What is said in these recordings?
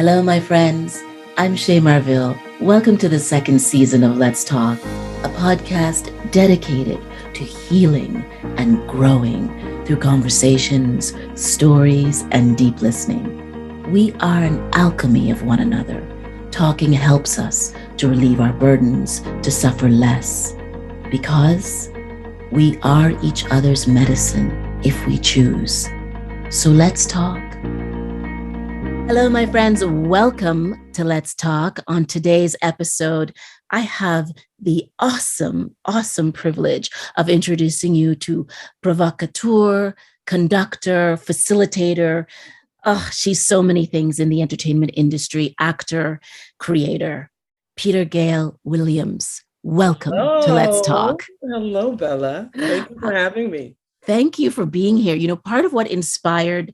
Hello, my friends. I'm Shay Marville. Welcome to the second season of Let's Talk, a podcast dedicated to healing and growing through conversations, stories, and deep listening. We are an alchemy of one another. Talking helps us to relieve our burdens, to suffer less, because we are each other's medicine if we choose. So let's talk. Hello, my friends. Welcome to Let's Talk. On today's episode, I have the awesome privilege of introducing you to provocateur, conductor, facilitator. Oh, she's so many things in the entertainment industry, actor, creator, Petergail Williams. Welcome to Let's Talk. Hello, Bella. Thank you for having me. Thank you for being here. You know, part of what inspired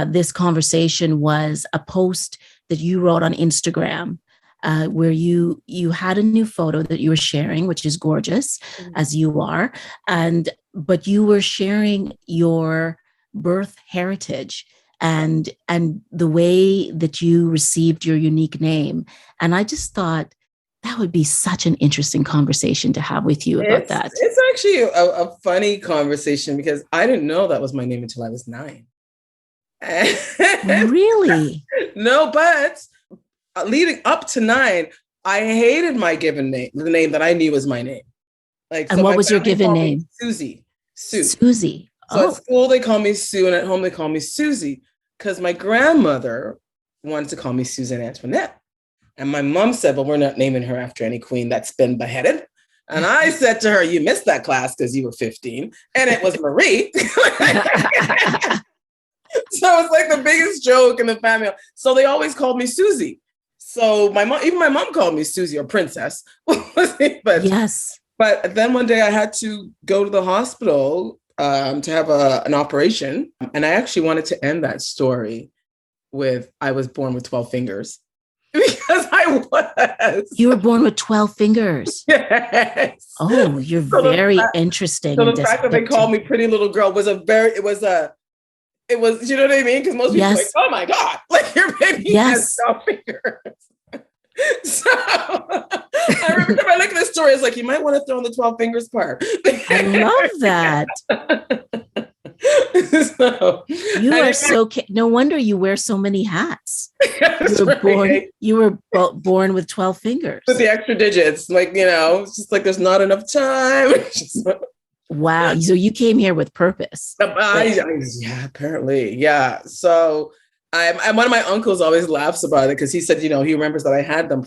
this conversation was a post that you wrote on Instagram where you had a new photo that you were sharing, which is gorgeous, as you are, but you were sharing your birth heritage and the way that you received your unique name. And I just thought that would be such an interesting conversation to have with you about that. It's actually a funny conversation because I didn't know that was my name until I was 9. Really? No, but leading up to 9, I hated my given name, the name that I knew was my name. And so what was your given name? Susie. Susie. So at school they call me Sue, and at home they call me Susie because my grandmother wanted to call me Susan Antoinette. And my mom said, well, we're not naming her after any queen that's been beheaded. And I said to her, you missed that class because you were 15. And it was Marie. So it's like the biggest joke in the family. So they always called me Susie. So even my mom called me Susie or Princess. But yes. But then one day I had to go to the hospital to have an operation. And I actually wanted to end that story with I was born with 12 fingers. Because I was. You were born with 12 fingers. Yes. Oh, you're very interesting. So the fact that they called me pretty little girl was it was, you know what I mean? Because most people are like, oh my God, like your baby has 12 fingers. So I remember if I look at this story, it's like, you might want to throw in the 12 fingers part. I love that. So, you are so, no wonder you wear so many hats. You were born with 12 fingers. With the extra digits, like, you know, it's just like, there's not enough time. Wow. So you came here with purpose. Yeah, apparently. Yeah. So one of my uncles always laughs about it because he said, you know, he remembers that I had them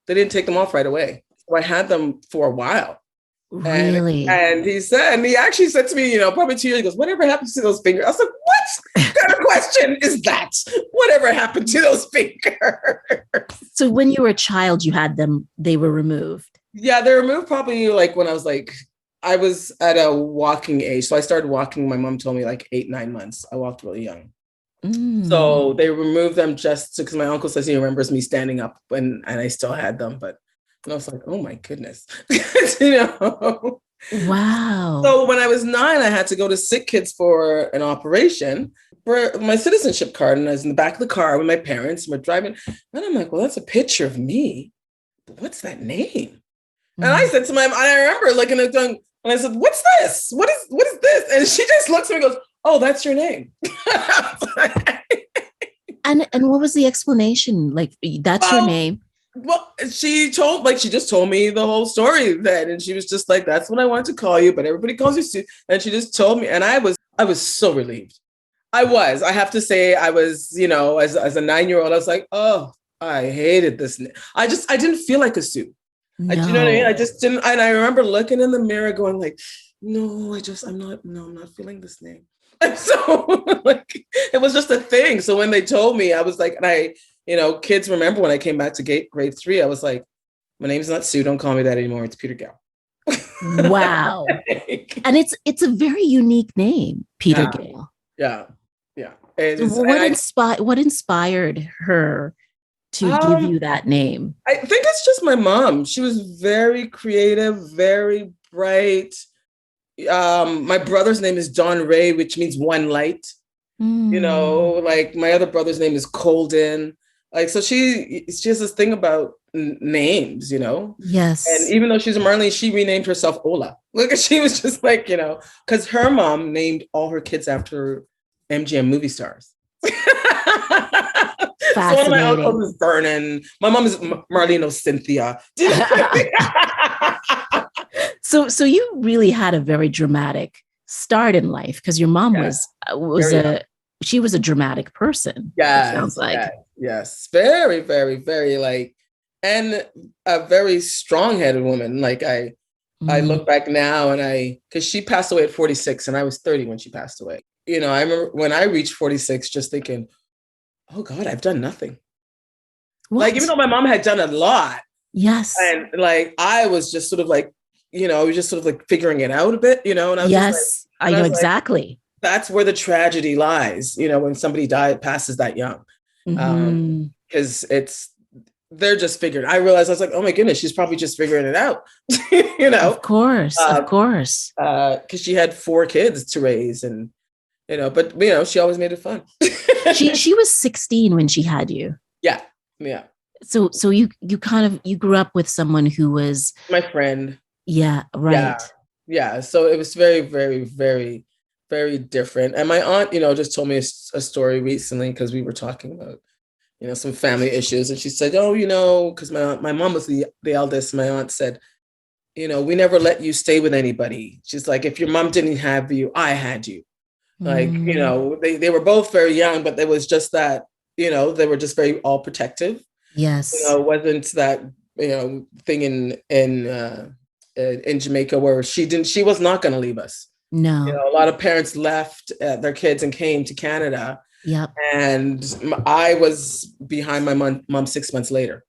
they didn't take them off right away. So I had them for a while. Really? And he actually said to me, you know, probably 2 years, he goes, whatever happens to those fingers? I was like, what kind of question is that? Whatever happened to those fingers? So when you were a child, you had them, they were removed. Yeah, they were removed probably like when I was at a walking age. So I started walking, my mom told me like 8-9 months. I walked really young. So they removed them just because my uncle says he remembers me standing up and I still had them. But I was like, oh my goodness. You know? Wow. So when I was 9, I had to go to Sick Kids for an operation for my citizenship card. And I was in the back of the car with my parents and we're driving. And I'm like, well, that's a picture of me. But what's that name? And I said to I remember looking at them and I said, what's this? What is this? And she just looks at me and goes, oh, that's your name. And what was the explanation? Like, that's your name? Well, she just told me the whole story then. And she was just like, that's what I want to call you, but everybody calls you Sue. And she just told me. And I was so relieved. I have to say, I was, you know, as a 9-year-old, I was like, oh, I hated this. I didn't feel like a Sue. No. Do you know what I mean? I just didn't. And I remember looking in the mirror going like, no, I'm not feeling this name. And so like, it was just a thing. So when they told me, I was like, and you know, kids remember when I came back to grade 3, I was like, my name's not Sue. Don't call me that anymore. It's Petergail. Wow. And it's a very unique name, Petergail. Yeah. What inspired her to give you that name? I think it's just my mom. She was very creative, very bright. My brother's name is Don Ray, which means one light. You know, like my other brother's name is Colden. Like, so she has this thing about names, and Yes. even though she's a Marlene, she renamed herself Ola. Look, she was just like, because her mom named all her kids after MGM movie stars. So one of my Fascinating. uncles is Vernon. My mom is Marlene Cynthia. So you really had a very dramatic start in life because your mom Yeah, was very young. she was a dramatic person. It sounds Yes, like. yes, yes. Very, very, very like, and a very strong-headed woman. Like I Mm, look back now and because she passed away at 46 and I was 30 when she passed away. I remember when I reached 46, just thinking, oh God, I've done nothing. Like, even what? though my mom had done a lot, Yes. and like, I was just sort of like, I was just sort of like figuring it out a bit, and I was just like, Yes. I and I know was like, exactly. that's where the tragedy lies, when somebody passes that young. Hmm. Because they're just figuring. I realized, I was like, oh my goodness, she's probably just figuring it out, you Of know, course. Of course. because she had 4 kids to raise, and but she always made it fun. She was 16 when she had you. Yeah, yeah. So you kind of you grew up with someone who was, My friend. yeah, Yeah, right. yeah. So it was very, very, very, very different. And my aunt, just told me a story recently because we were talking about some family issues, and she said, oh, because my mom was the eldest. My aunt said, we never let you stay with anybody. She's like, if your mom didn't have you, I had you. Like, Mm, they were both very young, but there was just that, they were just very all protective. yes. Wasn't that, thing in Jamaica where she was not going to leave us. No. A lot of parents left their kids and came to Canada. Yep. And I was behind my mom 6 months later.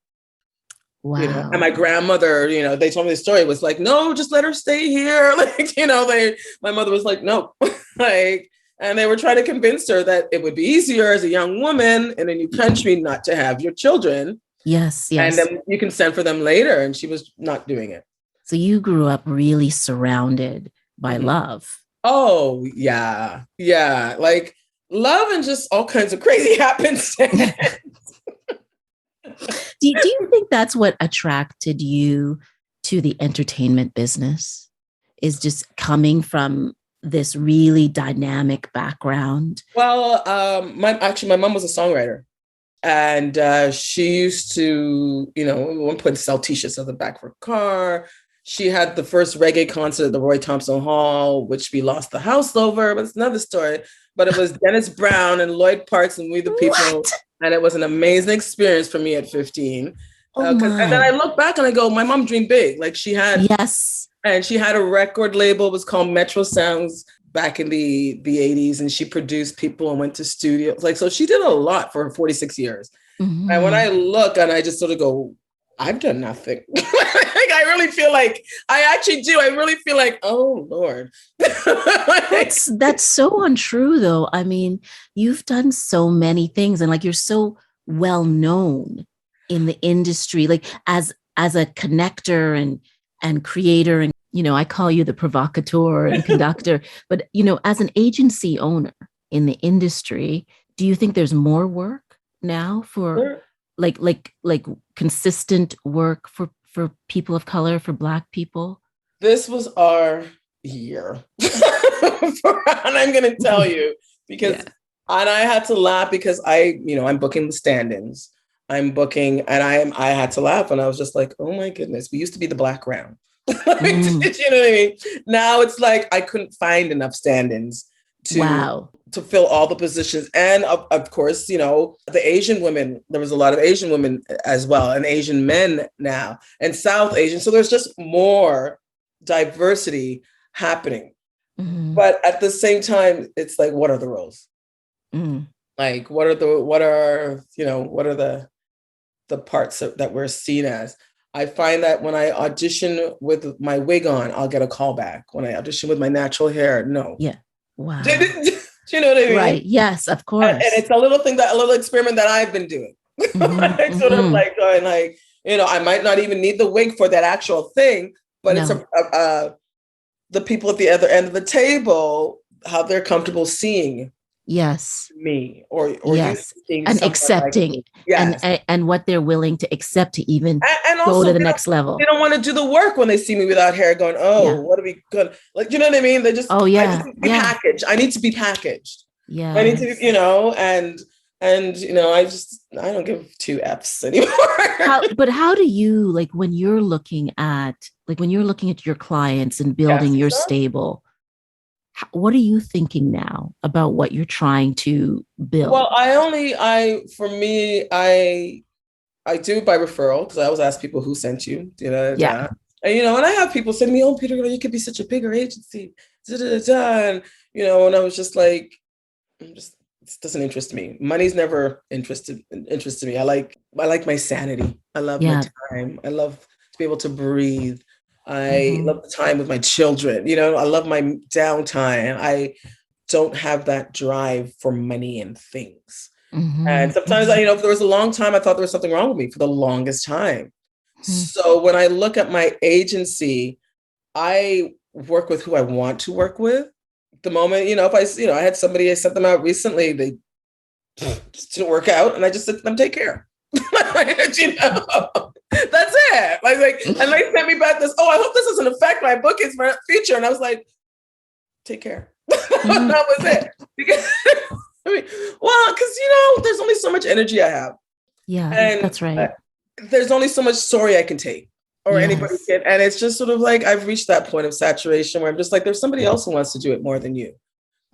And Wow. my grandmother, they told me the story, was like, no, just let her stay here. Like, my mother was like, no, like, and they were trying to convince her that it would be easier as a young woman in a new country not to have your children. Yes, And yes. then you can send for them later. And she was not doing it. So you grew up really surrounded by Mhm. love. Oh, yeah. Yeah. Like, love and just all kinds of crazy happens. Do you think that's what attracted you to the entertainment business? Is just coming from this really dynamic background? Well, my mom was a songwriter. And she used to, at one point sell t-shirts on the back of her car. She had the first reggae concert at the Roy Thompson Hall, which we lost the house over, but it's another story. But it was Dennis Brown and Lloyd Parks and We the People. What? And it was an amazing experience for me at 15. Oh And then I my. look back and I go, my mom dreamed big. Like, Yes. she had a record label, it was called Metro Sounds back in the 80s, and she produced people and went to studios. Like, so she did a lot for her 46 years. And when I Mm-hmm. look and I just sort of go, I've done nothing. Like, I really feel like I actually do. I really feel like, oh Lord. Like, That's so untrue though. I mean, you've done so many things and like you're so well known in the industry, like as a connector and creator. And I call you the provocateur and conductor, but as an agency owner in the industry, do you think there's more work now for like consistent work for people of color, for Black people? this was our year. And I'm going to tell you because, Yeah. and I had to laugh because I'm booking the stand-ins. I'm booking, and I had to laugh, and I was just like, oh my goodness, we used to be the Black round. Like, Mm. you know what I mean? Now it's like I couldn't find enough stand-ins to Wow. fill all the positions. And of course, the Asian women, there was a lot of Asian women as well, and Asian men now, and South Asian. So there's just more diversity happening. Mm-hmm. But at the same time, it's like, what are the roles? Mm. Like, what are the parts that we're seen as? I find that when I audition with my wig on, I'll get a call back. When I audition with my natural hair, no. Yeah. Do Wow. you know what I mean? Right. Yes, of And course. it's a little experiment that I've been doing. Mm-hmm. Like, sort of Mm-hmm. like going like, I might not even need the wig for that actual thing, but it's No. the people at the other end of the table, how they're comfortable seeing Yes. me, or you Yes. seeing And someone like accepting me. Yes. and what they're willing to accept to even And go also, to the next they level. don't want to do the work when they see me without hair, going, "Oh, Yeah. what are we going?" Like, you know what I mean? Oh I just yeah. need to be Yeah. packaged. I need to be packaged. I need to, be, Yes. and I don't give two F's anymore. How do you like when you're looking at your clients and building Casting your stuff. stable, what are you thinking now about what you're trying to build? Well, for me, I do it by referral because I always ask people who sent you, Yeah. and I have people send me, "Oh, Peter, you could be such a bigger agency, da, da, da, da." And I was just like, this doesn't interest me. Money's never interested me. I like my sanity. I love my Yeah. time. I love to be able to breathe. I Mm-hmm. love the time with my children. I love my downtime. I don't have that drive for money and things. Mm-hmm. And sometimes, Mm-hmm. there was a long time I thought there was something wrong with me for the longest time. Mm-hmm. So when I look at my agency, I work with who I want to work with. The moment, if I had somebody, I sent them out recently, they just didn't work out, and I just said to them, take care. That's it. And they sent me back this, oh, I hope this doesn't affect my bookings for the future. And I was like, take care. Mm-hmm. That was it. Because because there's only so much energy I have, Yeah, and that's right. there's only so much story I can take, or anybody Yes. can, and it's just sort of like I've reached that point of saturation where I'm just like, there's somebody else who wants to do it more than you,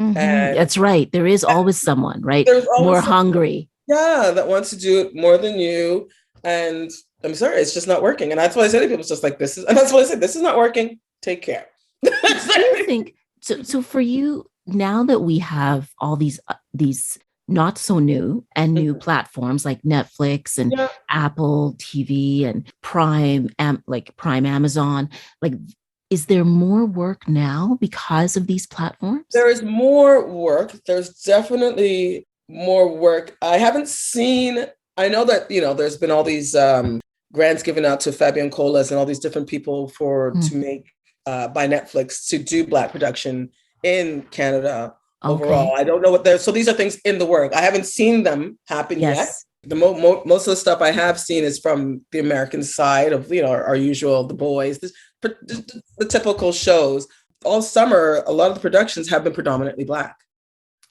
Mm-hmm. and That's right. There is always someone, right? there's More always hungry. that wants to do it more than you, and I'm sorry, it's just not working, and that's what I say to people. It's just like and that's what I said. This is not working. Take care. Do you think so? So for you, now that we have all these not so new and new platforms like Netflix and Yeah. Apple TV and like Prime Amazon, like is there more work now because of these platforms? There is more work. There's definitely more work. I haven't seen, I know that, there's been all these grants given out to Fabian Colas and all these different people to make, by Netflix to do Black production in Canada overall. Okay. I don't know so these are things in the work. I haven't seen them happen yet. Yes. Most of the stuff I have seen is from the American side of, our usual, The Boys, the typical shows. All summer, a lot of the productions have been predominantly Black.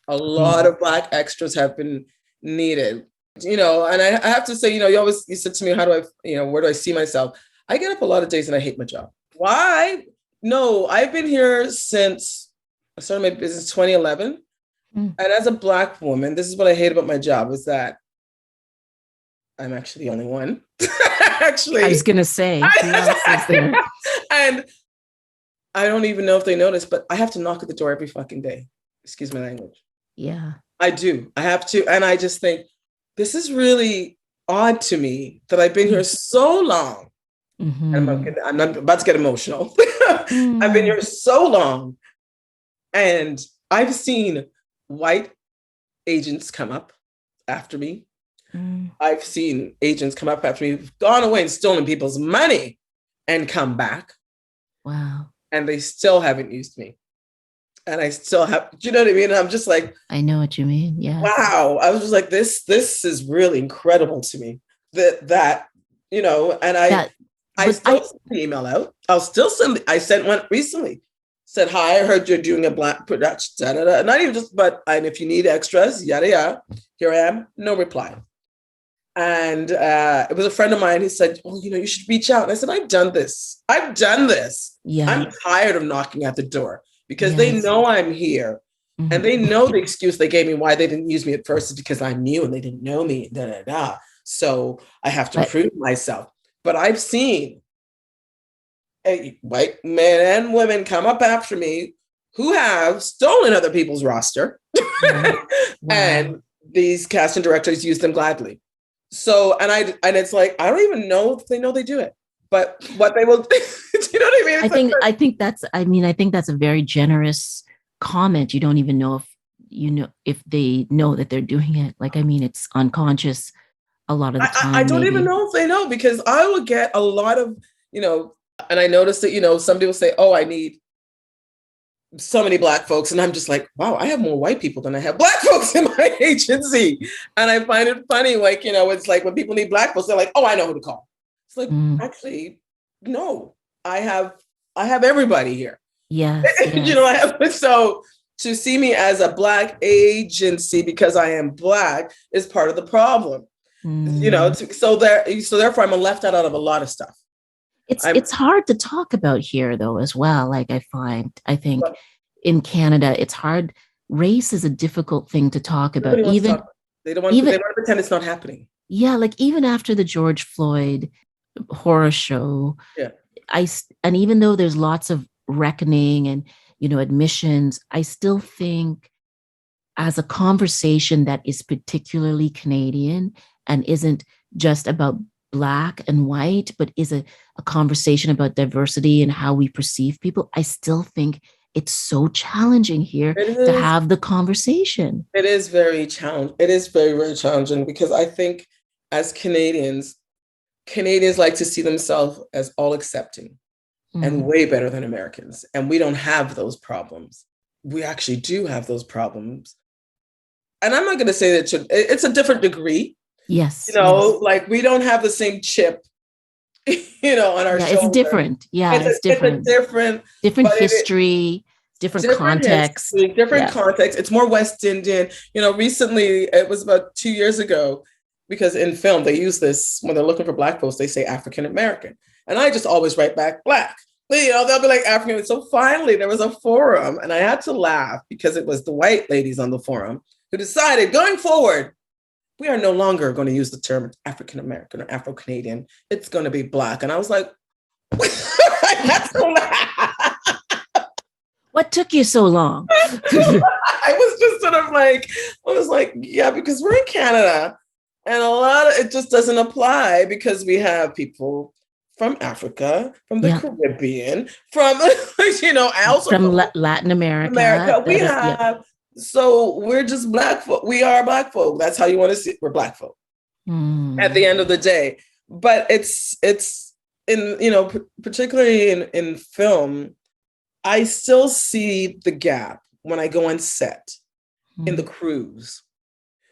A lot of Black extras have been needed. And I have to say, you said to me, how do I, where do I see myself? I get up a lot of days and I hate my job. Why? No, I've been here since I started my business 2011. And as a Black woman, this is what I hate about my job is that I'm actually the only one. Actually. I was going to say, who else is there? And I don't even know if they notice, but I have to knock at the door every fucking day. Excuse my language. Yeah. I do. I have to. And I just think this is really odd to me that I've been here so long. Mm-hmm. I'm about to get emotional. I've been here so long. And I've seen white agents come up after me. I've seen agents come up after me who've gone away and stolen people's money and come back. Wow. And they still haven't used me. And I still have, do you know what I mean? And I'm just like, I know what you mean. Yeah. wow. I was just like, this is really incredible to me that and I still send the email out. I sent one recently. Said, hi, I heard you're doing a Black production. Da, da, da. Not even just, and if you need extras, yada, yada. Here I am. No reply. And it was a friend of mine who said, well, you should reach out. And I said, I've done this. Yeah. I'm tired of knocking at the door because they know I'm here. And they know the excuse they gave me why they didn't use me at first is because I'm new and they didn't know me. Da, da, da. So I have to prove myself. But I've seen white men and women come up after me who have stolen other people's roster. Wow. And these casting directors use them gladly. So, and it's like, I don't even know if they know they do it, but what they will, do you know what I mean? I think that's a very generous comment. You don't even know if they know that they're doing it. Like, I mean, it's unconscious a lot of the time. I don't even know if they know, because I will get a lot of, and I noticed that, somebody will say, oh, I need so many Black folks. And I'm just like, wow, I have more white people than I have Black folks in my agency. And I find it funny, like, it's like when people need Black folks, they're like, oh, I know who to call. It's like, actually, no, I have everybody here. Yes. I have, so to see me as a Black agency because I am Black is part of the problem. So therefore I'm left out of a lot of stuff. It's hard to talk about here though as well. Like I think in Canada, it's hard. Race is a difficult thing to talk about. They don't want to pretend it's not happening. Yeah, like even after the George Floyd horror show, and even though there's lots of reckoning and admissions, I still think as a conversation that is particularly Canadian and isn't just about Black and white, but is a conversation about diversity and how we perceive people, I still think it's so challenging here to have the conversation. It is very challenging. It is very, very challenging because I think as Canadians like to see themselves as all accepting and way better than Americans. And we don't have those problems. We actually do have those problems. And I'm not going to say that it's a different degree. Yes. Like we don't have the same chip, on our shoulder. It's different. Yeah, it's different. It's different history, different context. Different context. It's more West Indian. Recently, it was about 2 years ago, because in film, they use this when they're looking for Black folks, they say African American. And I just always write back Black. They'll be like African. So finally, there was a forum, and I had to laugh because it was the white ladies on the forum who decided going forward, we are no longer going to use the term African American or Afro Canadian. It's going to be Black. And I was like, I had to laugh. What took you so long? I was just sort of like, yeah, because we're in Canada and a lot of it just doesn't apply because we have people from Africa, from the Caribbean, from, also from Latin America. We have. So we're just Black folk. We are Black folk. That's how you want to see it. We're Black folk at the end of the day. But it's in, particularly in film, I still see the gap when I go on set in the crews.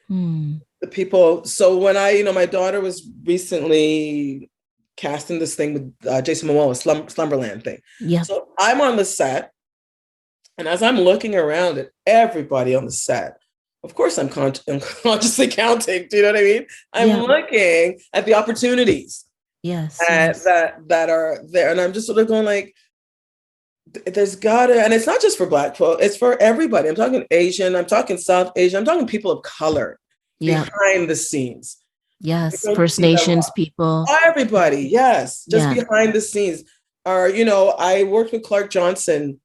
The people. So when my daughter was recently cast in this thing with Jason Momoa, Slumberland thing. Yeah. So I'm on the set. And as I'm looking around at everybody on the set, of course, I'm consciously counting. Do you know what I mean? I'm looking at the opportunities. Yes. That are there. And I'm just sort of going like, there's gotta, and it's not just for Black folk, it's for everybody. I'm talking Asian, I'm talking South Asian, I'm talking people of color behind the scenes. Yes. First Nations people. Everybody. Yes. Just behind the scenes. Or, I worked with Clark Johnson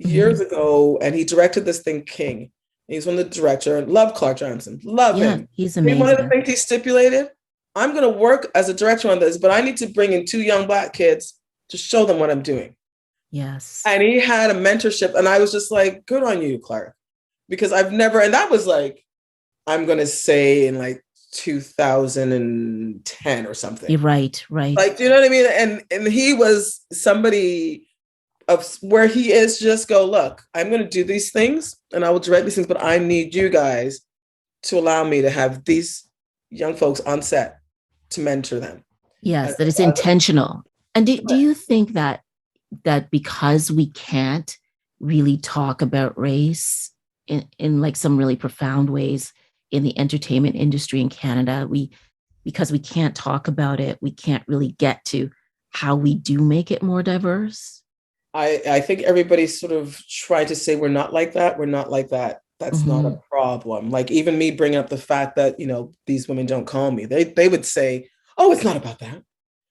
years ago, and he directed this thing, King. He's one of the director. Love Clark Johnson. Love him. He's amazing. One of the things he stipulated, I'm going to work as a director on this, but I need to bring in 2 young Black kids to show them what I'm doing. Yes. And he had a mentorship, and I was just like, good on you, Clark. Because I've never, and that was like, I'm going to say in like 2010 or something. You're right. Like, do you know what I mean? And he was somebody of where he is, just go, look, I'm going to do these things and I will direct these things, but I need you guys to allow me to have these young folks on set to mentor them. Yes, that it's intentional. And do you think that because we can't really talk about race in like some really profound ways in the entertainment industry in Canada, because we can't talk about it, we can't really get to how we do make it more diverse? I think everybody's sort of trying to say we're not like that. We're not like that. That's not a problem. Like even me bringing up the fact that, these women don't call me. They would say, oh, it's not about that.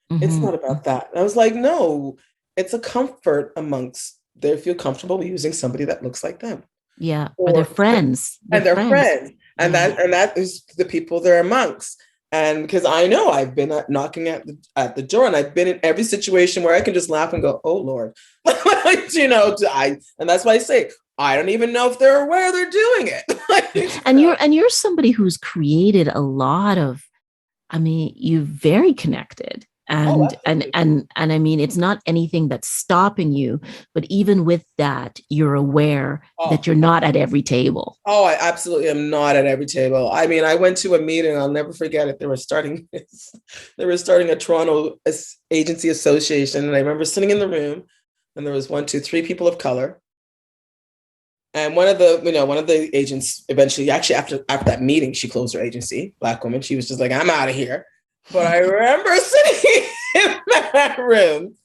It's not about that. And I was like, no, it's a comfort amongst, they feel comfortable using somebody that looks like them. Yeah. Or their friends. They're friends. And that is the people they're amongst. And because I know I've been knocking at the door, and I've been in every situation where I can just laugh and go, oh, Lord, and that's why I say, I don't even know if they're aware they're doing it. And you're somebody who's created a lot of, you're very connected Oh, And I mean, it's not anything that's stopping you, but even with that, you're aware that oh, you're not at every table. oh, I absolutely am not at every table. I mean, I went to a meeting, I'll never forget it. They were starting a Toronto agency association. And I remember sitting in the room and there was one, two, three people of color. And one of the agents eventually, actually after that meeting, she closed her agency, Black woman. She was just like, I'm out of here. But I remember sitting in that room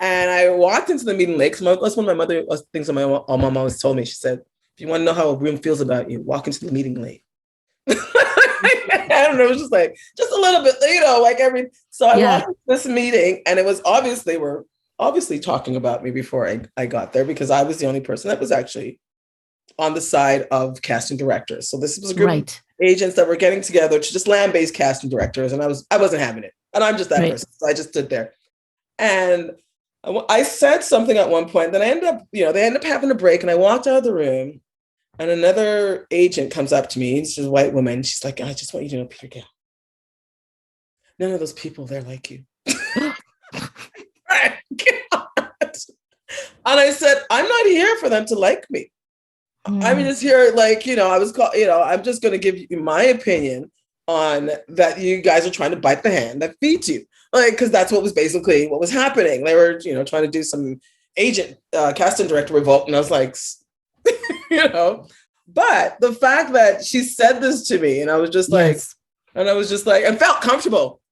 and I walked into the meeting late because that's one of my things that my mom always told me. She said, if you want to know how a room feels about you, walk into the meeting late. I don't know, it was just a little bit, so I walked into this meeting and it was obvious they were obviously talking about me before I got there because I was the only person that was actually on the side of casting directors. So this was a group of agents that were getting together to just land-based casting directors, and I wasn't having it. And I'm just that person. So I just stood there. And I said something at one point, then they end up having a break, and I walked out of the room, and another agent comes up to me. She's a white woman. She's like, I just want you to know, Petergail, none of those people there like you. And I said, I'm not here for them to like me. I'm just here, I'm just going to give you my opinion on that. You guys are trying to bite the hand that feeds you, because that's what was basically what was happening. They were, trying to do some agent casting director revolt, and I was like, But the fact that she said this to me, and I was just and felt comfortable,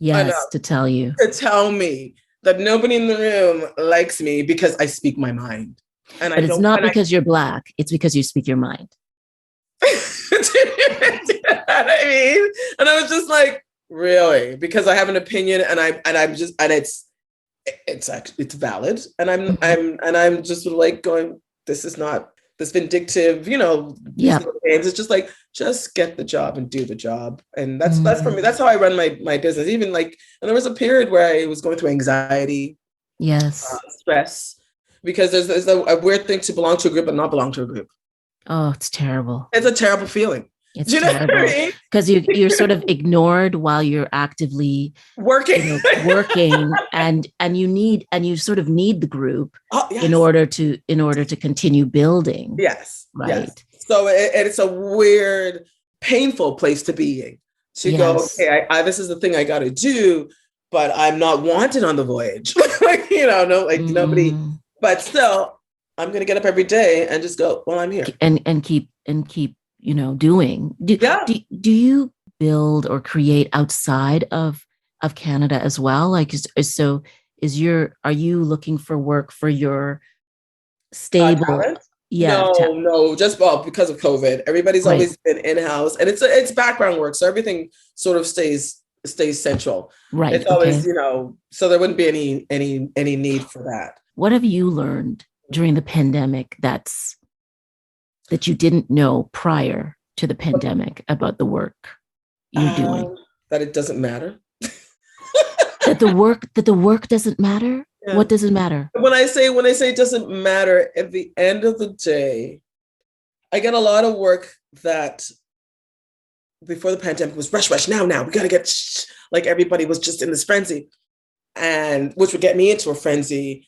to tell me that nobody in the room likes me because I speak my mind. But it's not because you're Black. It's because you speak your mind. I mean, and I was just like, really? Because I have an opinion, and it's valid, and I'm just sort of like going, this is not this vindictive, games. It's just like, just get the job and do the job, and that's for me. That's how I run my business. Even and there was a period where I was going through anxiety, stress. Because there's a weird thing to belong to a group but not belong to a group. Oh, it's terrible. It's a terrible feeling. It's terrible because you're sort of ignored while you're actively working, and you sort of need the group in order to continue building. Yes, right. Yes. So it's a weird, painful place to be in. To go, okay, this is the thing I got to do, but I'm not wanted on the voyage. Nobody. But still, I'm going to get up every day and just go, well, I'm here. And keep, doing. Do you build or create outside of Canada as well? Are you looking for work for your stable? No, just because of COVID. Everybody's always been in-house, and it's background work. So everything sort of stays central. Right. It's always, so there wouldn't be any need for that. What have you learned during the pandemic that you didn't know prior to the pandemic about the work you're doing? That it doesn't matter. that the work doesn't matter? Yeah. What doesn't matter? When I say it doesn't matter, at the end of the day, I get a lot of work that before the pandemic was rush, now, we got to get, like everybody was just in this frenzy, and which would get me into a frenzy.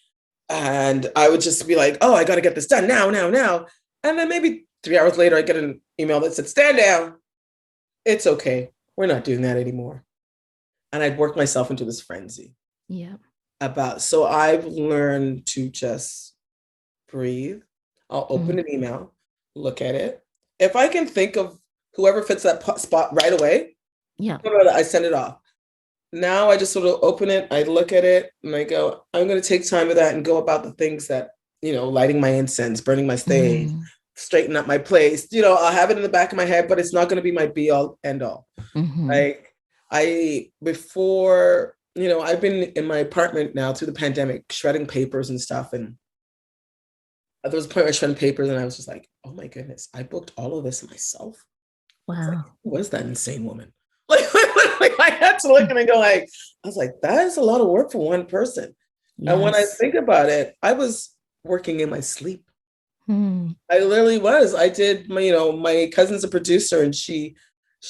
And I would just be like, oh, I got to get this done now. And then maybe 3 hours later, I get an email that said, stand down. It's okay. We're not doing that anymore. And I'd work myself into this frenzy. Yeah. So I've learned to just breathe. I'll open an email, look at it. If I can think of whoever fits that spot right away, I send it off. Now I just sort of open it, I look at it, and I go, I'm going to take time with that and go about the things that, lighting my incense, burning my sage, straighten up my place. I'll have it in the back of my head, but it's not going to be my be all end all. Like before, I've been in my apartment now through the pandemic, shredding papers and stuff. And there was a point where I was shredding papers and I was just like, oh my goodness, I booked all of this myself. Wow. Like, who was that insane woman? Like I had to look and I go I was like, that is a lot of work for one person. Yes. And when I think about it, I was working in my sleep. I literally was. I did my cousin's a producer, and she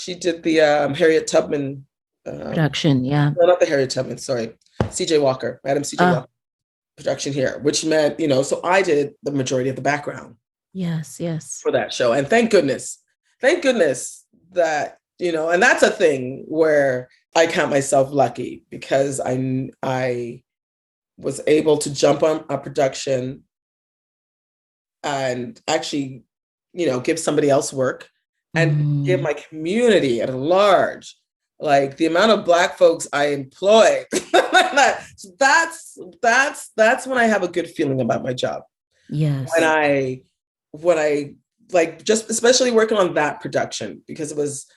did the Harriet Tubman Production, yeah. No, not the Harriet Tubman, sorry. CJ Walker, Madam CJ Ah, Walker production here, which meant, so I did the majority of the background yes, yes. for that show. And thank goodness that, and that's a thing where I count myself lucky because I was able to jump on a production and actually, give somebody else work and give my community at large, like the amount of Black folks I employed. that's when I have a good feeling about my job. Yes. When I like, just especially working on that production, because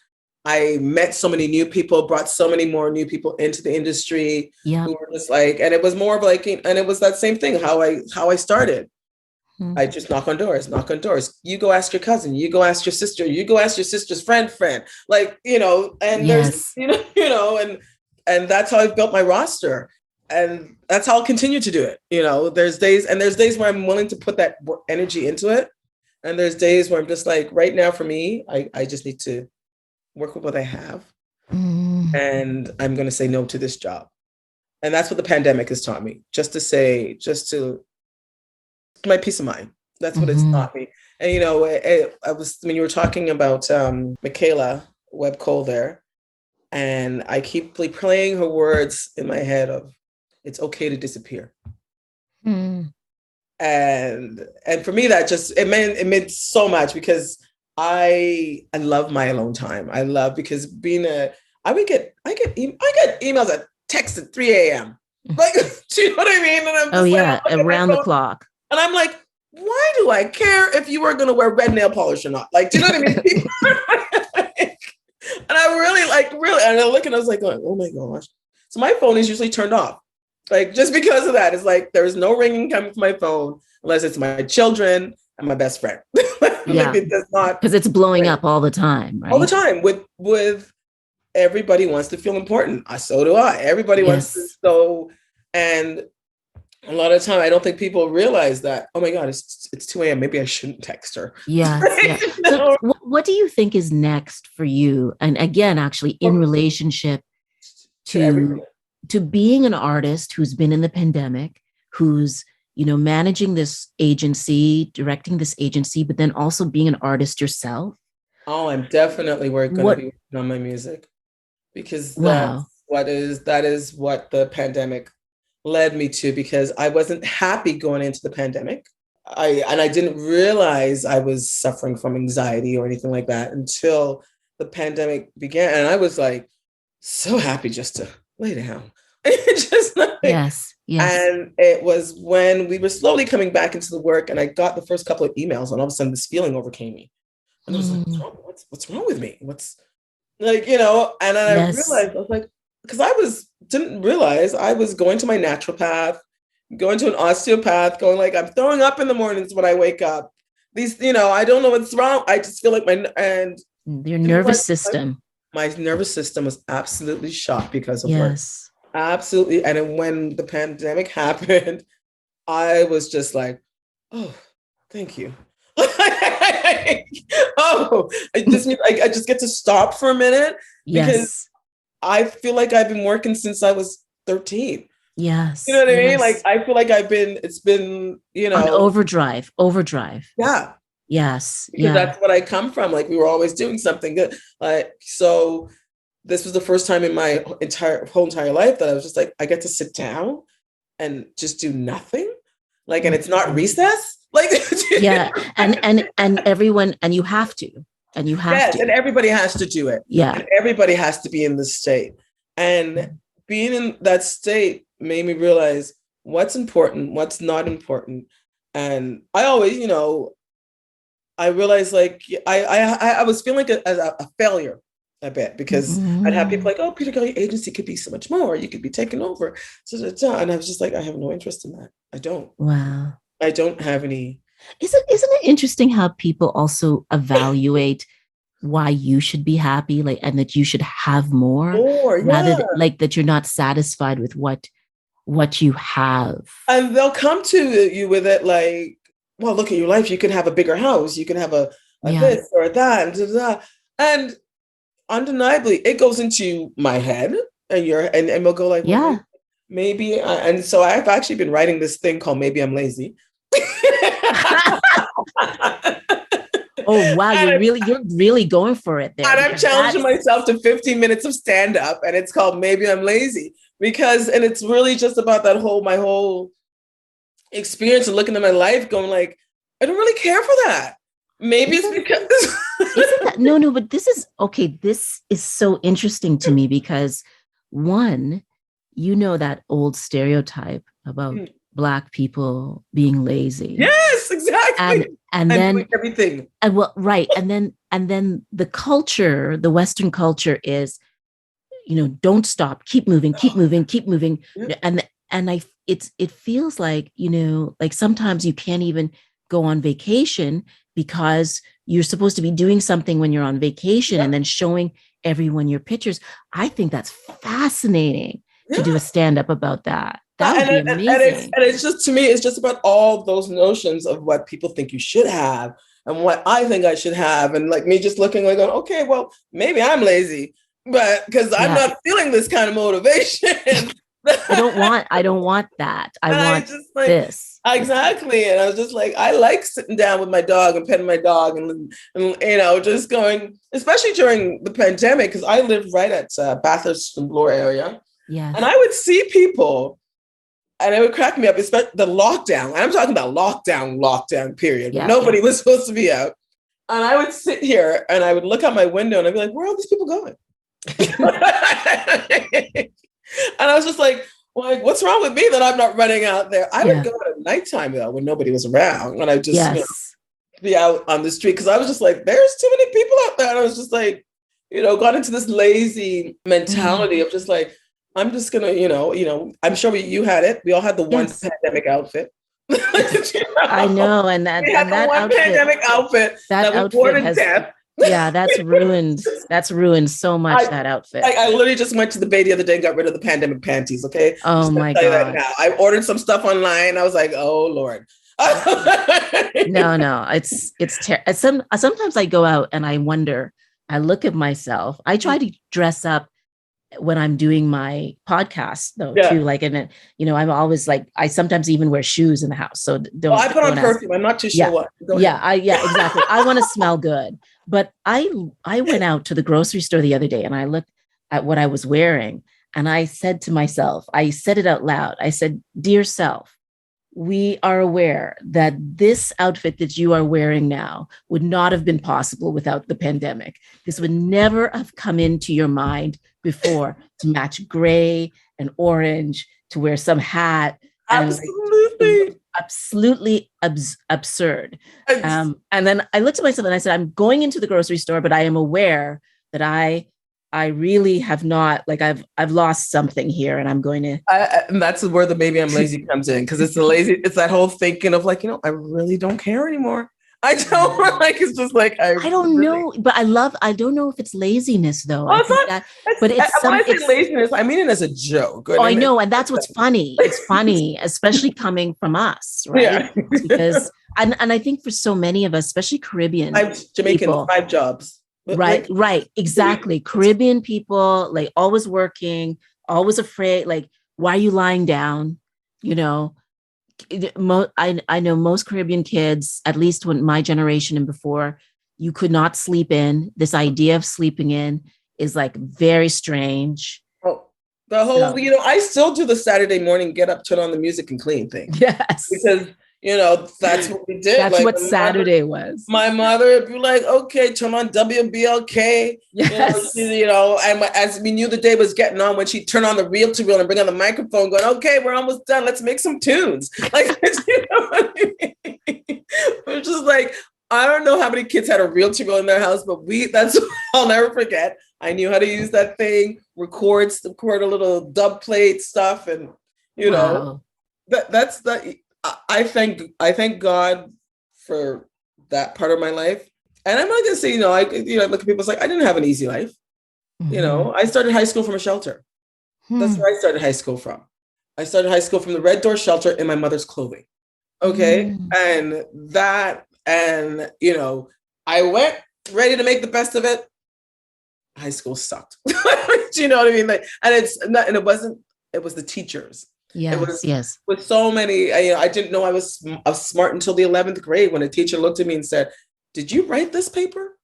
I met so many new people, brought so many more new people into the industry who were just like, and it was more of like, and it was that same thing, how I started. I just knock on doors. You go ask your cousin, you go ask your sister, you go ask your sister's friend, like, and yes. there's, and that's how I've built my roster. And that's how I'll continue to do it. There's days where I'm willing to put that energy into it. And there's days where I'm just like, right now for me, I just need to work with what I have. And I'm going to say no to this job. And that's what the pandemic has taught me, just to my peace of mind. That's what it's taught me. And, I was, when you were talking about Michaela Webb Cole there, and I keep playing her words in my head of, it's okay to disappear. And for me, that just, it meant so much, because I love my alone time. I love, because I get emails at text at 3 a.m. Like, do you know what I mean? And I'm just around the clock. And I'm like, why do I care if you are going to wear red nail polish or not? Like, do you know what I mean? And I really, and I look and I was like, oh my gosh. So my phone is usually turned off. Like, just because of that, it's like, there's no ringing coming from my phone unless it's my children and my best friend. Yeah. It does not. Because it's blowing up all the time, right? All the time with everybody wants to feel important. So do I. Everybody wants to. And a lot of time, I don't think people realize that, oh my God, it's 2 a.m. Maybe I shouldn't text her. Yes. Yeah. So what do you think is next for you? And again, actually in relationship to being an artist who's been in the pandemic, who's, managing this agency, directing this agency, but then also being an artist yourself? Oh, I'm definitely going to be working on my music, because that is what the pandemic led me to, because I wasn't happy going into the pandemic. I didn't realize I was suffering from anxiety or anything like that until the pandemic began. And I was like, so happy just to lay down. Just like, yes. And it was when we were slowly coming back into the work, and I got the first couple of emails, and all of a sudden this feeling overcame me. And I was like, what's wrong with me? What's like, and then I realized, I was like, because didn't realize I was going to my naturopath, going to an osteopath, going like, I'm throwing up in the mornings when I wake up. These, I don't know what's wrong. I just feel like your nervous system. My nervous system was absolutely shot because of work. Absolutely. And then when the pandemic happened, I was just like, oh, thank you. I just get to stop for a minute, because I feel like I've been working since I was 13. Yes. You know what I mean? Like, I feel like it's been, on overdrive. Yeah. Yes. Because that's what I come from. Like, we were always doing something good. Like, so this was the first time in my whole entire life that I was just like, I get to sit down and just do nothing. Like, and it's not recess. Like, and everyone, and you have to. And you have to. And everybody has to do it. Yeah. And everybody has to be in this state. And being in that state made me realize what's important, what's not important. And I always, I realized, like, I was feeling like a failure a bit, because I'd have people like, oh, Petergail, your agency could be so much more. You could be taken over. And I was just like, I have no interest in that. I don't. Wow. I don't have any. Isn't it interesting how people also evaluate why you should be happy, like, and that you should have more, rather than, like, that you're not satisfied with what you have. And they'll come to you with it like, well, look at your life. You can have a bigger house. You can have a this or that. And undeniably, it goes into my head and we'll go like, well, Yeah. and so I've actually been writing this thing called Maybe I'm Lazy. Oh wow, And you're really going for it there, I'm because challenging that's myself to 15 minutes of stand up, and it's called Maybe I'm Lazy and it's really just about my whole experience and looking at my life going like, I don't really care for that. Maybe it's isn't because isn't that no, but this is okay. This is so interesting to me because one, that old stereotype about Black people being lazy. yes, exactly. And And then doing everything. and well, right. And then the culture, the Western culture is, don't stop, keep moving, keep moving, keep moving. Yeah. And it feels like, like sometimes you can't even go on vacation because you're supposed to be doing something when you're on vacation and then showing everyone your pictures. I think that's fascinating to do a stand-up about that. That would be amazing. And it's just, to me, it's just about all those notions of what people think you should have and what I think I should have. And like me just looking like, okay, well, maybe I'm lazy, but because I'm Yeah. not feeling this kind of motivation. I don't want that. I And I want just like, this. exactly. And I was just like, I like sitting down with my dog and petting my dog and just going, especially during the pandemic, because I lived right at Bathurst and Bloor area. Yes. And I would see people and it would crack me up, especially the lockdown. And I'm talking about lockdown period. Yeah, Nobody was supposed to be out. And I would sit here and I would look out my window and I'd be like, where are all these people going? And I was just like, what's wrong with me that I'm not running out there? I would go at nighttime though when nobody was around, when I just be out on the street, because I was just like, there's too many people out there. And I was just like, got into this lazy mentality of just like, I'm just gonna, I'm sure you had it. We all had the one pandemic outfit. I know, and that outfit, pandemic outfit that was born in death. Yeah, that's ruined. That's ruined so much. That outfit. I literally just went to the Bay the otter day and got rid of the pandemic panties. Okay. Oh my God. I ordered some stuff online. I was like, oh Lord. No. Sometimes I go out and I wonder. I look at myself. I try to dress up when I'm doing my podcast though, too. Like, and I'm always like, I sometimes even wear shoes in the house. So I put on perfume. I'm not too sure what. Exactly. I want to smell good. But I went out to the grocery store the other day and I looked at what I was wearing and I said to myself, I said it out loud. I said, dear self, we are aware that this outfit that you are wearing now would not have been possible without the pandemic. This would never have come into your mind before to match gray and orange, to wear some hat. Absolutely absurd. And then I looked at myself and I said, I'm going into the grocery store, but I am aware that I really have not, like, I've lost something here, and I'm going to. And that's where the Maybe I'm Lazy comes in, because it's it's that whole thinking of like, I really don't care anymore. I don't it's just like I don't know, but I don't know if it's laziness though. Well, but it's when I say laziness, I mean it as a joke. I know, and that's what's funny. It's funny, especially coming from us, right? Yeah. Because and I think for so many of us, especially Caribbean, Jamaican people, 5 jobs. Right, exactly. Caribbean people, like always working, always afraid. Like, why are you lying down? I know most Caribbean kids, at least when my generation and before, you could not sleep in. This idea of sleeping in is like very strange. Oh, the whole, I still do the Saturday morning get up, turn on the music and clean thing. Yes. Because, that's what we did. That's like, what Saturday was. My mother would be like, okay, turn on WBLK. Yes. And as we knew the day was getting on, when she'd turn on the reel-to-reel and bring on the microphone going, okay, we're almost done. Let's make some tunes. Like, what I mean? It's just like, I don't know how many kids had a reel-to-reel in their house, but that's I'll never forget. I knew how to use that thing, record a little dub plate stuff. And, that's the... I thank God for that part of my life. And I'm not gonna say, I look at people, it's like, I didn't have an easy life. Mm-hmm. I started high school from a shelter. That's where I started high school from. I started high school from the Red Door shelter in my mother's clothing. Okay. And I went ready to make the best of it. high school sucked. Do you know what I mean? Like, and it's not, and it wasn't, it was the teachers. It Yes, was yes. with so many, I didn't know I was smart until the 11th grade when a teacher looked at me and said, "Did you write this paper?"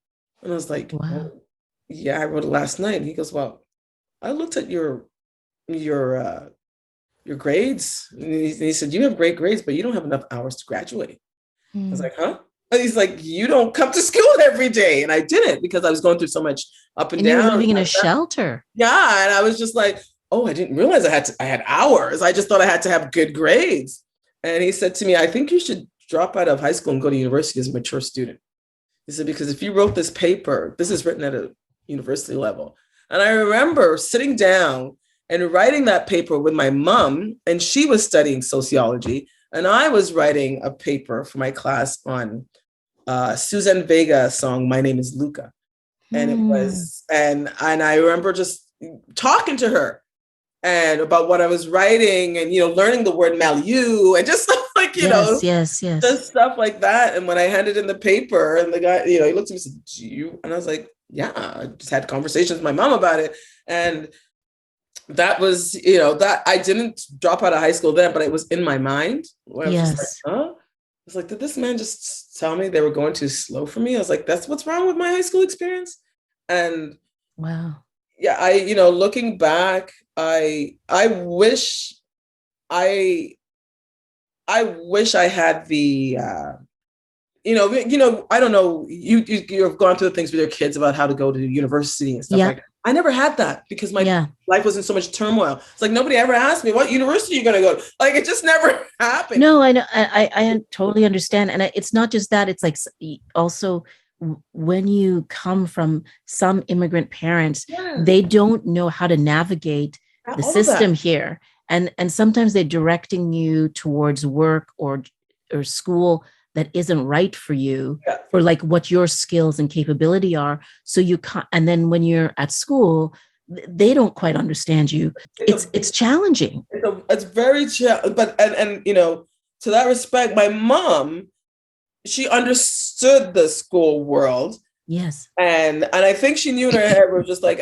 And I was like, Wow. "Oh, yeah, I wrote it last night." And he goes, "Well, I looked at your your grades." And he said, "You have great grades, but you don't have enough hours to graduate." I was Hmm. like, "Huh?" And he's like, "You don't come to school every day." And I didn't because I was going through so much up and And you were down. living in a shelter. Yeah. And I was just like, "Oh, I didn't realize I had hours. I just thought I had to have good grades." And he said to me, "I think you should drop out of high school and go to university as a mature student." He said, "Because if you wrote this paper, this is written at a university level." And I remember sitting down and writing that paper with my mom, and she was studying sociology. And I was writing a paper for my class on Susan Vega's song, "My Name is Luca." And it Hmm. was, and I remember just talking to her and about what I was writing and, learning the word milieu and just stuff like, Yes, yes, yes. just stuff like that. And when I handed in the paper and the guy, he looked at me and said, "Do you?" And I was like, "Yeah, I just had conversations with my mom about it." And that was, that I didn't drop out of high school then, but it was in my mind where I was just like, Yes. huh? I was like, did this man just tell me they were going too slow for me? I was like, that's what's wrong with my high school experience. And Wow. yeah, looking back, I wish I I had the I don't know, you've gone through things with your kids about how to go to university and stuff Yeah. like that. I never had that because my Yeah. life was in so much turmoil. It's like nobody ever asked me what university you're going to go to. Like it just never happened. No, I know. I totally understand. And it's not just that. It's like also when you come from some immigrant parents, Yes, they don't know how to navigate the all of system that. here. And sometimes they're directing you towards work or school that isn't right for you, Yeah. for like what your skills and capability are. So you can't, and then when you're at school, they don't quite understand you. It's challenging. It's very but to that respect, my mom, she understood the school world. Yes. And I think she knew in her head, we were just like,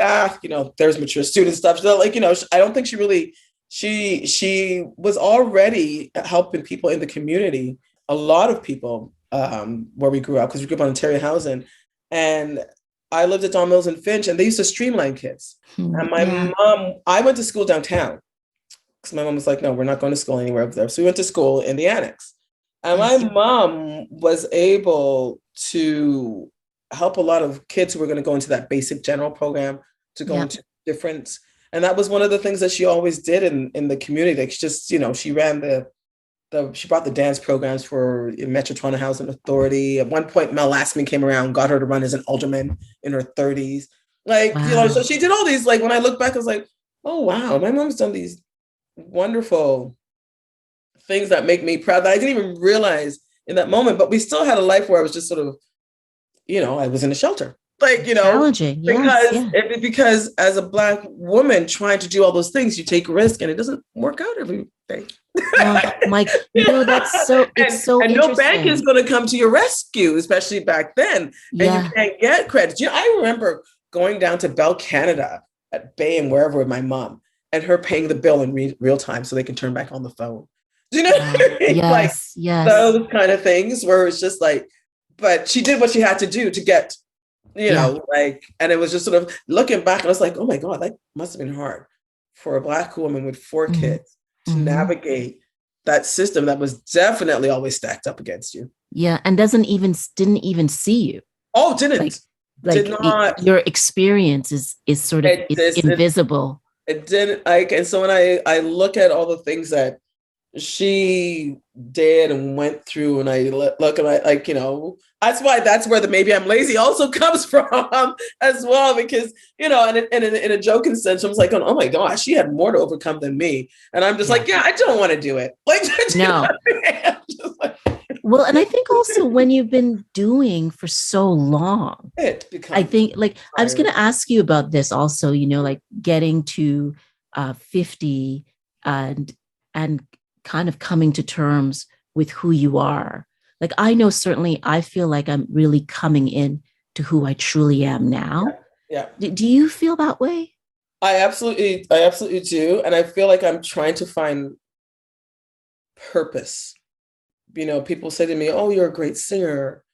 there's mature student stuff. So like, I don't think she really, she was already helping people in the community, a lot of people where we grew up, because we grew up on Ontario housing. And I lived at Don Mills and Finch, and they used to streamline kids. And my Yeah. mom, I went to school downtown because my mom was like, "No, we're not going to school anywhere up there." So we went to school in the annex. And my Yes. mom was able to help a lot of kids who were going to go into that basic general program to go Yeah. into different. And that was one of the things that she always did in the community. Like she just, she ran she brought the dance programs for Metro Toronto Housing Authority. At one point, Mel Lastman came around, got her to run as an alderman in her 30s. Like, so Wow. she did all these, like when I look back, I was like, oh wow, my mom's done these wonderful things that make me proud that I didn't even realize in that moment. But we still had a life where I was just sort of, I was in a shelter. Like, Challenging. Yes. Yeah. because as a Black woman trying to do all those things, you take risk and it doesn't work out every day. Oh, Mike, that's so, it's so and no bank is interesting. going to come to your rescue, especially back then. And you Yeah. can't get credit. I remember going down to Bell Canada at Bay and wherever with my mom and her paying the bill in real time so they can turn back on the phone. Do you know what I mean? Like Yes. Yes. those kind of things where it's just like, but she did what she had to do to get, Yeah. and it was just sort of looking back and I was like, oh my God, that must have been hard for a Black woman with 4 Mhm. kids to Mhm. navigate that system that was definitely always stacked up against you. Yeah. And didn't even see you. Oh, Like, did not. your experience is sort of is invisible. It didn't like, and so when I look at all the things that she did and went through, and I look and I like, that's where the maybe I'm lazy also comes from as well, because and in a joking sense, I was like, oh my gosh, she had more to overcome than me, and I'm just Yeah. like, yeah, I don't want to do it. Like, No. Well, and I think also when you've been doing for so long, it becomes I think like I was going tired. to ask you about this also, like getting to 50 and kind of coming to terms with who you are. Like I know certainly I feel like I'm really coming in to who I truly am now. Yeah. Do you feel that way? I absolutely do. And I feel like I'm trying to find purpose. You know, people say to me, "Oh, you're a great singer.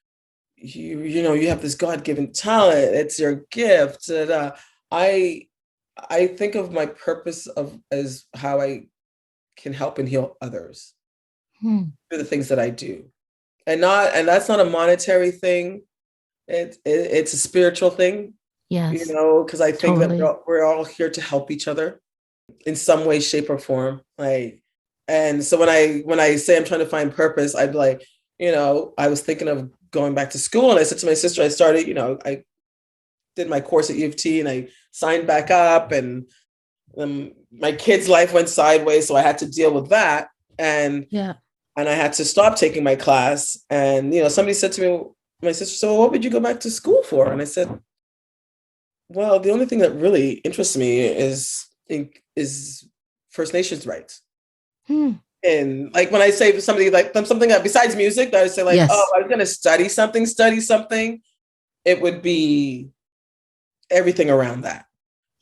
You know, you have this God-given talent. It's your gift." And, I I think of my purpose of as how I can help and heal others Hmm. through the things that I do. And that's not a monetary thing. It's a spiritual thing, you Yes, know, because I think that totally. we're all here to help each other in some way, shape, or form. Like, and so when I say I'm trying to find purpose, I'd be like, you know, I was thinking of going back to school, and I said to my sister, I started, you know, I did my course at U of T, and I signed back up, and my kid's life went sideways, so I had to deal with that, Yeah. and I had to stop taking my class. And you know, somebody said to me, my sister, "So what would you go back to school for?" And I said, "Well, the only thing that really interests me is First Nations rights." Hmm. And like when I say to somebody like something that besides music, that I say like, "Oh, Yes. I was going to study something," it would be everything around that.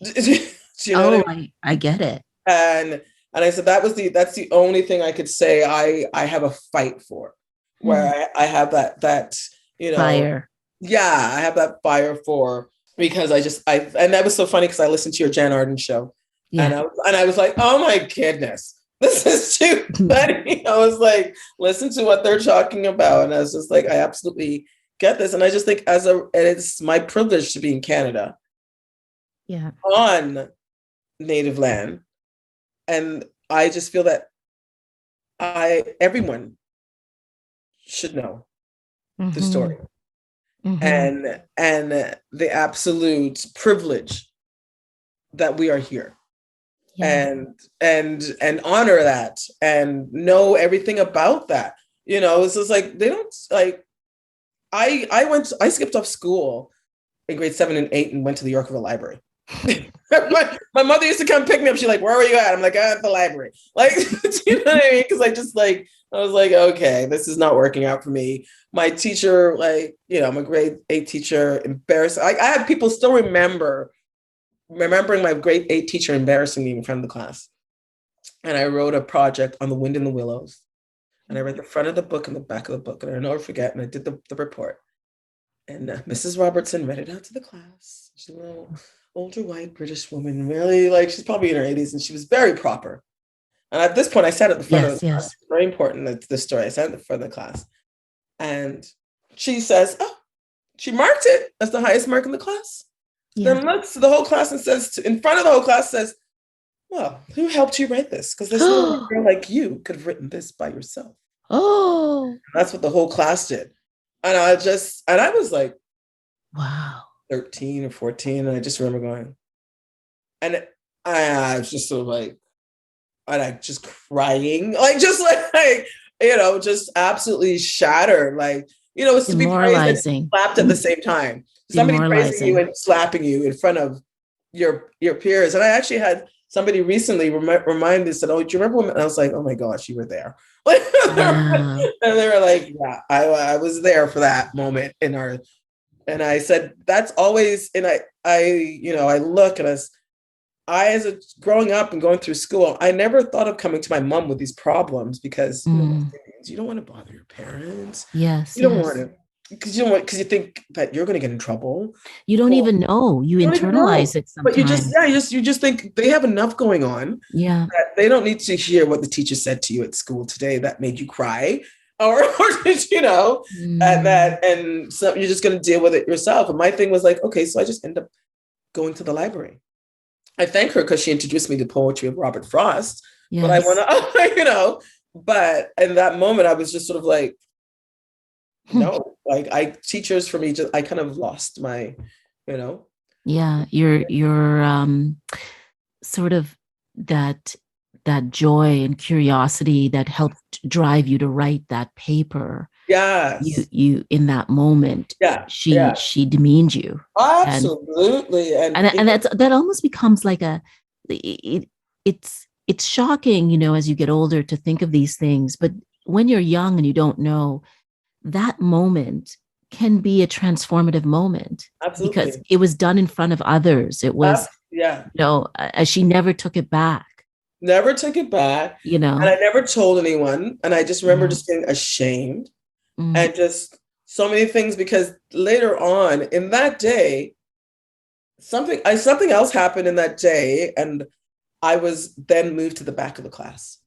Do you know what I Oh, mean? I get it. And I said that's the only thing I could say I have a fight for, where Hmm. I have that you know, Fire. yeah, I have that fire for, because I and that was so funny because I listened to your Jan Arden show, Yeah. and I was like, oh my goodness, this is too funny. I was like, listen to what they're talking about, and I was just like, I absolutely get this, and I just think and it's my privilege to be in Canada Yeah. on native land, and I just feel that I everyone should know the Mm-hmm. story Mm-hmm. and the absolute privilege that we are here, Yeah. and honor that and know everything about that. You know, it's just like they don't like I skipped off school in grade 7 and 8 and went to the Yorkville Library. My mother used to come pick me up. She's like, "Where were you at?" I'm like, "I'm at the library." Like, do you know what I mean? Because I just like, I was like, okay, this is not working out for me. My teacher, like, you know, my grade 8 teacher, embarrassed. I had people still remembering my grade 8 teacher embarrassing me in front of the class. And I wrote a project on the wind in the willows. And I read the front of the book and the back of the book. And I'll never forget. And I did the report. And Mrs. Robertson read it out to the class. She's a little older white British woman, really, like, she's probably in her 80s, and she was very proper. And at this point, I sat at the front of Yes. the class. Yes. Very important, that's this story. I sat at the front of the class. And she says, "Oh, she marked it as the highest mark in the class." Yeah. Then looks to the whole class and says, in front of the whole class, says, "Well, who helped you write this? Because there's no girl like you could have written this by yourself." Oh, And that's what the whole class did. And I was like wow. 13 or 14. And I just remember going, and I was just sort of like, and I just crying, like, just like, you know, just absolutely shattered. Like, you know, it's to be praised and Demoralizing. slapped at the same time. Somebody praising you Demoralizing. and slapping you in front of your peers. And I actually had somebody recently remind me, said, "Oh, do you remember when?" And I was like, "Oh my gosh, you were there." Like, Wow. and they were like, "Yeah, I was there for that moment in our." And I said, "That's always." And you know, I look and as a growing up and going through school, I never thought of coming to my mom with these problems because, you know, Mm. you don't want to bother your parents. Yes. You don't want Yes. to, because you don't want, because you think that you're going to get in trouble. You don't Or even know. You you don't even know. internalize it But you just, yeah, sometimes. you just think they have enough going on Yeah. that they don't need to hear what the teacher said to you at school today that made you cry, or you know, Mm. and so you're just going to deal with it yourself. And my thing was like, okay, so I just end up going to the library. I thank her because she introduced me to poetry of Robert Frost, but I want Yes. to, you know, but in that moment, I was just sort of like, Hmm. no, like teachers for me, just, I kind of lost my, you know. Yeah. You're sort of that that joy and curiosity that helped drive you to write that paper. Yes. You in that moment, Yeah. Yeah. she demeaned you. and Absolutely. And and that almost becomes like it, it's shocking, as you get older, to think of these things, but when you're young and you don't know, that moment can be a transformative moment because Absolutely. it was done in front of others. It was, Yeah. she never took it back, Never took it back. you And I know? never told anyone. And I just remember Yeah. just getting ashamed Mm. and just so many things because later on in that day, something else happened in that day. And I was then moved to the back of the class.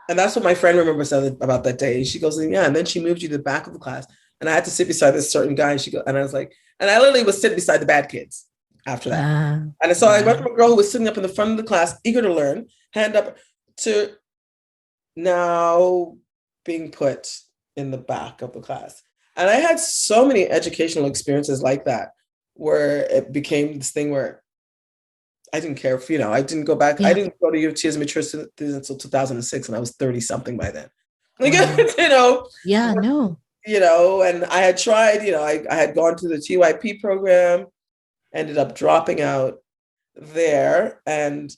And that's what my friend remembers about that day. She goes, yeah, and then she moved you to the back of the class. And I had to sit beside this certain guy. And I was like, and I literally was sitting beside the bad kids after that. Wow. And so I went Wow. from a girl who was sitting up in the front of the class, eager to learn, hand up, to now being put in the back of the class. And I had so many educational experiences like that, where it became this thing where I didn't care if, I didn't go back. I Yeah. didn't go to U of T as a mature student until 2006, and I was 30 something by then. Like, Wow. Yeah, no. and I had tried, I had gone to the TYP program, ended up dropping out there. And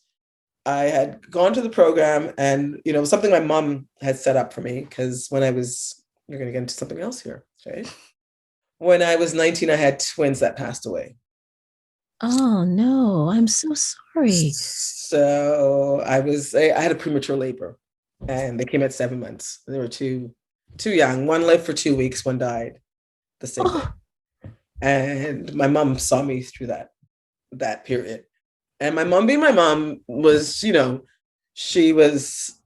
I had gone to the program and, something my mom had set up for me, because you're going to get into something else here, okay? When I was 19, I had twins that passed away. Oh, no. I'm so sorry. So I had a premature labor, and they came at 7 months. They were too young. One lived for 2 weeks, one died the same day. Oh, And my mom saw me through that period. And my mom, being my mom, was, she was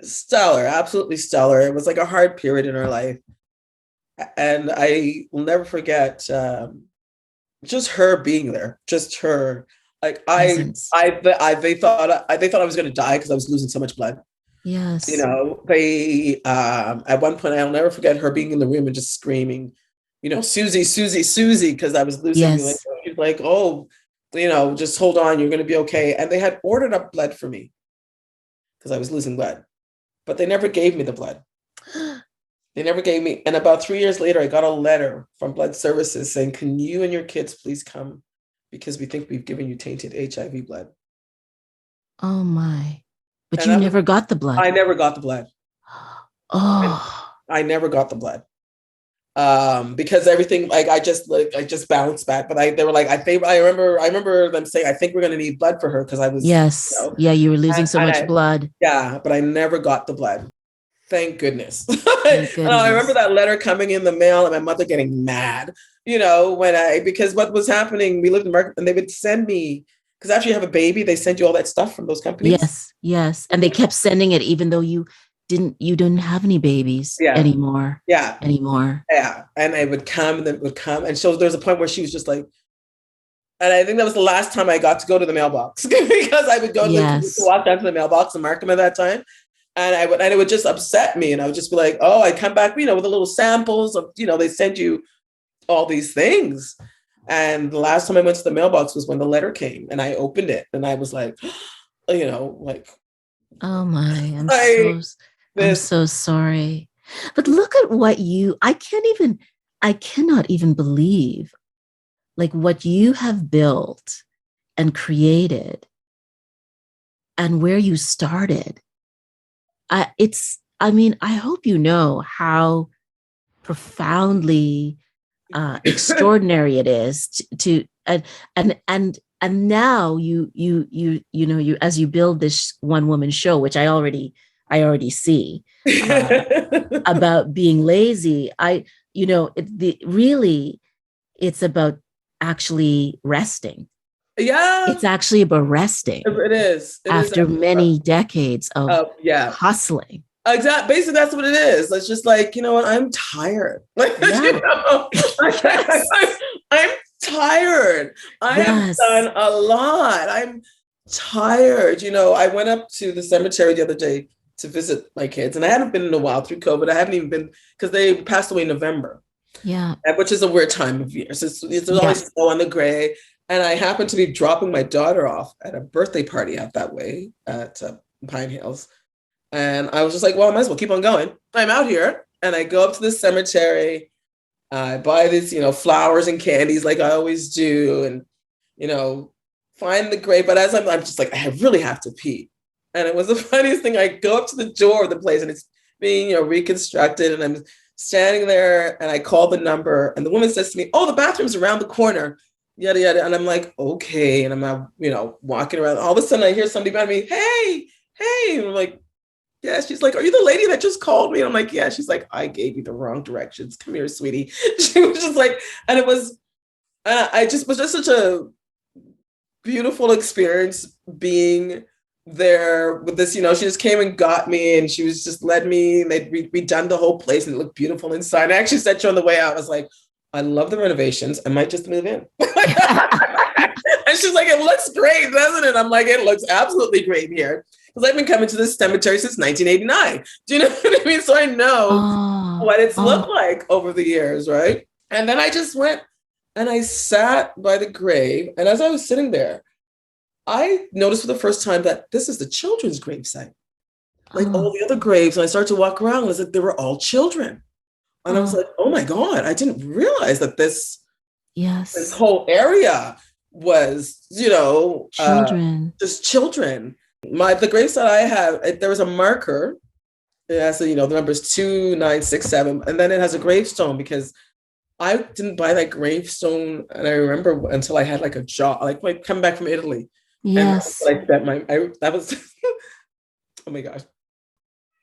stellar, absolutely stellar. It was like a hard period in her life. And I will never forget just her being there, just her. Like presence. they thought I was going to die because I was losing so much blood. Yes. They at one point, I'll never forget her being in the room and just screaming, Susie, Susie, Susie, because I was losing. Like, Yes. she's like, oh, just hold on, you're going to be okay. And they had ordered up blood for me because I was losing blood, but they never gave me the blood. They never gave me. And about 3 years later, I got a letter from Blood Services saying, can you and your kids please come, because we think we've given you tainted HIV blood. Oh, my. But And you never got the blood. I never got the blood. Oh. I never got the blood. Because everything, like, I just bounced back. But they were like, I remember them saying, I think we're going to need blood for her, because I was, Yes. Yeah, you were losing so much blood. Yeah, but I never got the blood. Thank goodness. Thank And I remember goodness. that letter coming in the mail and my mother getting mad, because what was happening, we lived in America, and they would send me, because after you have a baby, they send you all that stuff from those companies. Yes, yes. And they kept sending it even though you didn't have any babies anymore. Yeah. Anymore. Yeah. And it would come, and it would come. And so there was a point where she was just like, and I think that was the last time I got to go to the mailbox, because I would go to walk down to the mailbox in Markham at that time. And it would just upset me. And I would just be like, oh, I come back, with the little samples of, they send you all these things. And the last time I went to the mailbox was when the letter came, and I opened it, and I was like, like, oh my, I'm so sorry. But look at what I cannot even believe like what you have built and created and where you started. I hope you know how profoundly extraordinary it is to and now you as you build this one woman show, which I already see about being lazy. It's about actually resting. Yeah, it's actually about resting. It is. After many decades of hustling. Exactly. Basically, that's what it is. It's just like, what? I'm tired. Like, I'm tired. I have done a lot. I'm tired. I went up to the cemetery the other day to visit my kids, and I hadn't been in a while through COVID. I haven't even been, because they passed away in November. Yeah. Which is a weird time of year. So it's always snow on the gray. And I happened to be dropping my daughter off at a birthday party out that way at Pine Hills. And I was just like, well, I might as well keep on going. I'm out here. And I go up to the cemetery. I buy these, flowers and candies like I always do. And, find the grave. But as I'm just like, I really have to pee. And it was the funniest thing. I go up to the door of the place, and it's being, reconstructed. And I'm standing there, and I call the number, and the woman says to me, "Oh, the bathroom's around the corner." Yada yada, and I'm like, okay, and I'm walking around. All of a sudden, I hear somebody behind me, "Hey, hey!" And I'm like, "Yeah." She's like, "Are you the lady that just called me?" And I'm like, "Yeah." She's like, "I gave you the wrong directions. Come here, sweetie." She was just like, and it was, I just was just such a beautiful experience being there with this. She just came and got me, and she was just led me, and they'd redone the whole place, and it looked beautiful inside. I actually said to her on the way out, I was like, "I love the renovations. I might just move in." And she's like, "It looks great, doesn't it?" I'm like, "It looks absolutely great here." Because I've been coming to this cemetery since 1989. Do you know what I mean? So I know what it's looked like over the years, right? And then I just went and I sat by the grave. And as I was sitting there, I noticed for the first time that this is the children's gravesite. Like all the other graves. And I started to walk around, and I was like, they were all children. And I was like, oh my God, I didn't realize that this whole area was, children. Just children. The gravesite I have, there was a marker. It has, the number is 2967, and then it has a gravestone, because I didn't buy that gravestone, and I remember until I had like a job, like when coming back from Italy. Yes, and I spent that was oh my gosh,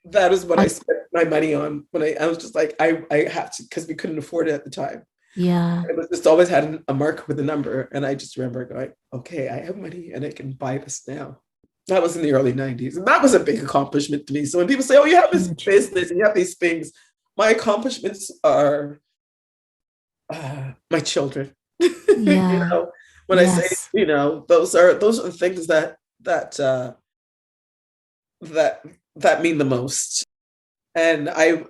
that is what I spent my money on when I was just like, I have to, because we couldn't afford it at the time. Yeah. It was just always had a marker with a number. And I just remember going, okay, I have money and I can buy this now. That was in the early 90s. And that was a big accomplishment to me. So when people say, oh, you have this business and you have these things, my accomplishments are my children. Yeah. When I say, those are the things that mean the most. And I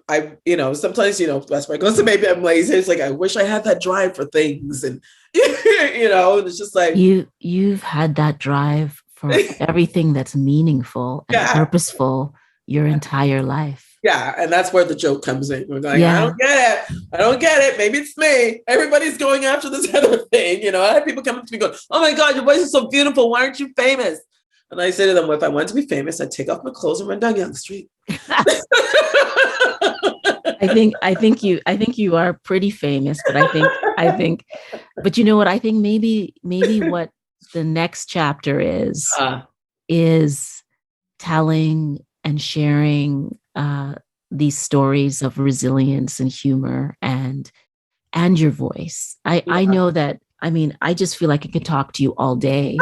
sometimes, that's where I go, so maybe I'm lazy. It's like, I wish I had that drive for things. And, and it's just like. You've had that drive for everything that's meaningful and purposeful your entire life. Yeah. And that's where the joke comes in. We're like, I don't get it. Maybe it's me. Everybody's going after this other thing. I have people come up to me going, oh my God, your voice is so beautiful. Why aren't you famous? And I say to them, well, if I wanted to be famous, I'd take off my clothes and run down Yonge Street. I think you are pretty famous, but but you know what? I think maybe what the next chapter is telling and sharing these stories of resilience and humor and your voice. I know that. I mean, I just feel like I could talk to you all day.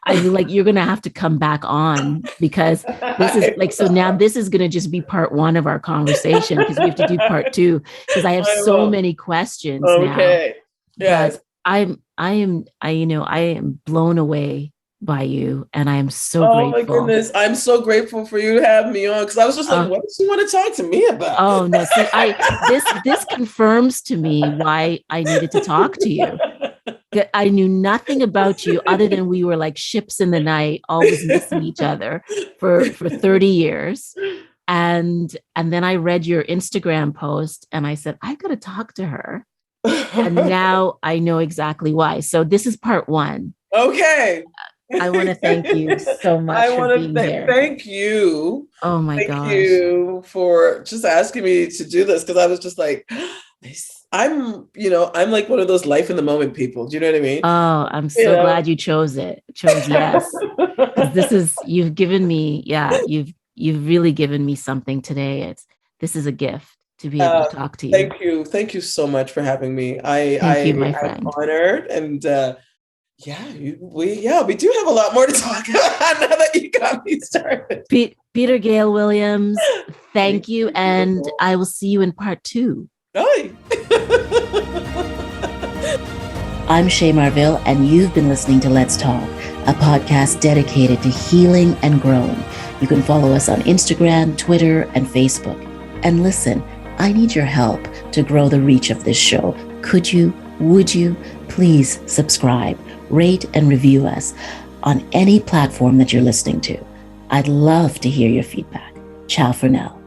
I feel like you're going to have to come back on, because this is like, so now this is going to just be part one of our conversation, because we have to do part two, because I have so many questions now. Yes. But I am blown away by you, and I am so grateful. Oh my goodness. I'm so grateful for you to have me on, because I was just like, what does she want to talk to me about? Oh no. See, this confirms to me why I needed to talk to you. I knew nothing about you other than we were like ships in the night, always missing each other for 30 years. And then I read your Instagram post and I said, I got to talk to her. And now I know exactly why. So this is part one. Okay. I want to thank you so much for being here. Thank you. Oh my gosh. Thank you for just asking me to do this, because I was just like, I'm like one of those life in the moment people. Do you know what I mean? Oh, I'm so glad you chose yes. You've given me, you've really given me something today. This is a gift to be able to talk to you. Thank you so much for having me. Thank you, my friend. I'm honored, and we do have a lot more to talk about now that you got me started. Petergail Williams, thank you, and I will see you in part two. Bye. I'm Shay Marville, and you've been listening to Let's Talk, a podcast dedicated to healing and growing. You can follow us on Instagram, Twitter, and Facebook. And listen, I need your help to grow the reach of this show. Would you please subscribe, rate, and review us on any platform that you're listening to? I'd love to hear your feedback. Ciao for now.